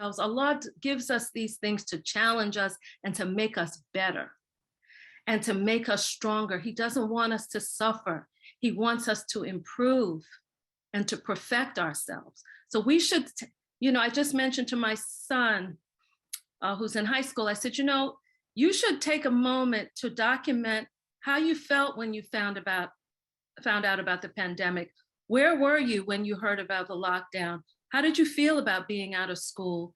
Allah gives us these things to challenge us and to make us better and to make us stronger. He doesn't want us to suffer. He wants us to improve and to perfect ourselves. So we should, I just mentioned to my son, who's in high school, I said, you should take a moment to document how you felt when you found out about the pandemic. Where were you when you heard about the lockdown? How did you feel about being out of school,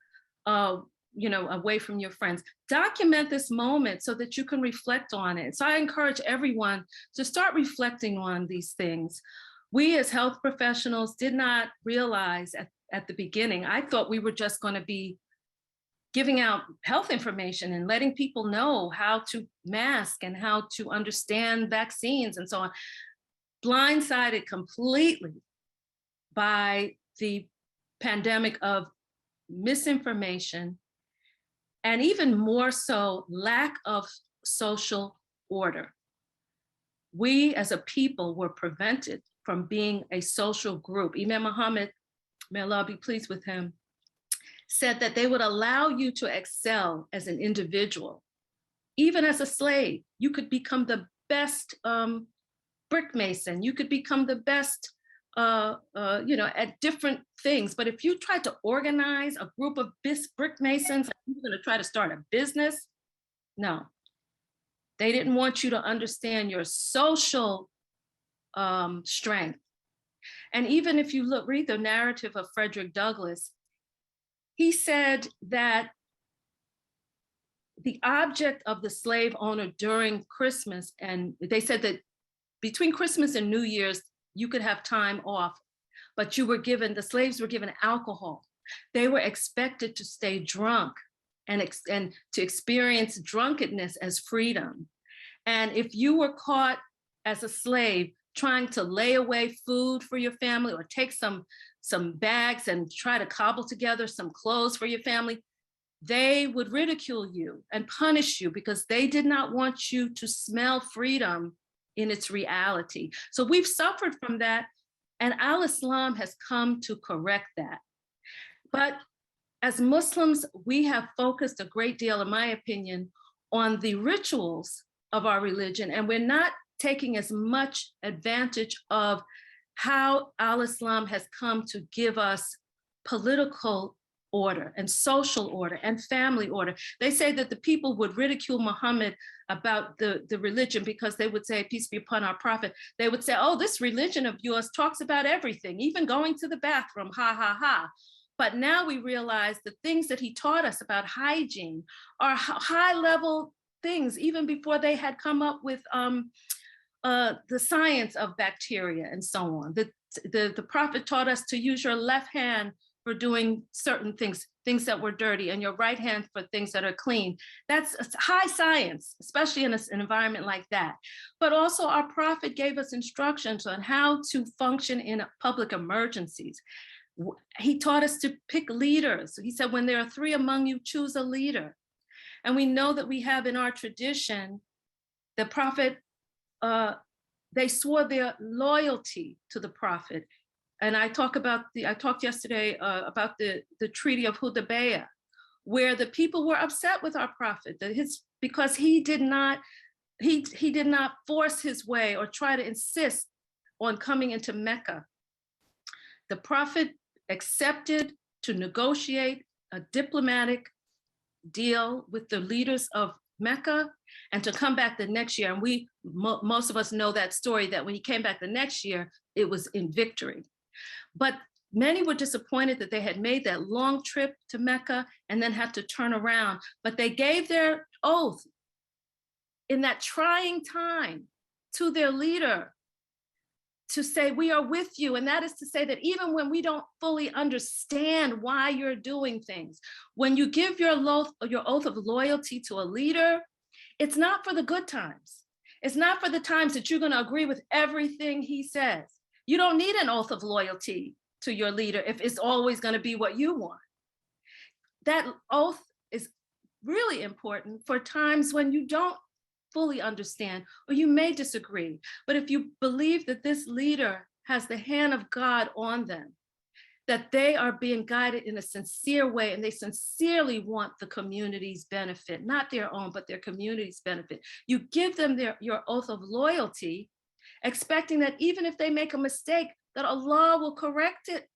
away from your friends? Document this moment so that you can reflect on it. So I encourage everyone to start reflecting on these things. We as health professionals did not realize at the beginning, I thought we were just going to be giving out health information and letting people know how to mask and how to understand vaccines and so on. Blindsided completely by the pandemic of misinformation, and even more so, lack of social order. We as a people were prevented from being a social group. Imam Mohammed, may Allah be pleased with him, said that they would allow you to excel as an individual. Even as a slave, you could become the best brick mason, you could become the best at different things. But if you tried to organize a group of brick masons, you're going to try to start a business, no. They didn't want you to understand your social strength. And even if you read the narrative of Frederick Douglass, he said that the object of the slave owner during Christmas, and they said that between Christmas and New Year's, you could have time off, but the slaves were given alcohol. They were expected to stay drunk and to experience drunkenness as freedom. And if you were caught as a slave trying to lay away food for your family or take some bags and try to cobble together some clothes for your family, they would ridicule you and punish you because they did not want you to smell freedom in its reality. So we've suffered from that, and Al-Islam has come to correct that. But as Muslims, we have focused a great deal, in my opinion, on the rituals of our religion, and we're not taking as much advantage of how Al-Islam has come to give us political order and social order and family order. They say that the people would ridicule Muhammad about the religion because they would say, peace be upon our prophet. They would say, oh, this religion of yours talks about everything, even going to the bathroom, ha, ha, ha. But now we realize the things that he taught us about hygiene are high level things, even before they had come up with the science of bacteria and so on. The prophet taught us to use your left hand for doing certain things that were dirty, and your right hand for things that are clean. That's high science, especially in an environment like that. But also our prophet gave us instructions on how to function in public emergencies. He taught us to pick leaders. He said, when there are 3 among you, choose a leader. And we know that we have in our tradition, the prophet, they swore their loyalty to the prophet. And I talked yesterday about the Treaty of Hudaybiyah, where the people were upset with our prophet because he did not force his way or try to insist on coming into Mecca. The prophet accepted to negotiate a diplomatic deal with the leaders of Mecca and to come back the next year. And most of us know that story, that when he came back the next year, it was in victory. But many were disappointed that they had made that long trip to Mecca and then had to turn around. But they gave their oath in that trying time to their leader to say, we are with you. And that is to say that even when we don't fully understand why you're doing things, when you give your oath of loyalty to a leader, it's not for the good times. It's not for the times that you're going to agree with everything he says. You don't need an oath of loyalty to your leader if it's always going to be what you want. That oath is really important for times when you don't fully understand or you may disagree. But if you believe that this leader has the hand of God on them, that they are being guided in a sincere way and they sincerely want the community's benefit, not their own, but their community's benefit. You give them your oath of loyalty, expecting that even if they make a mistake, that Allah will correct it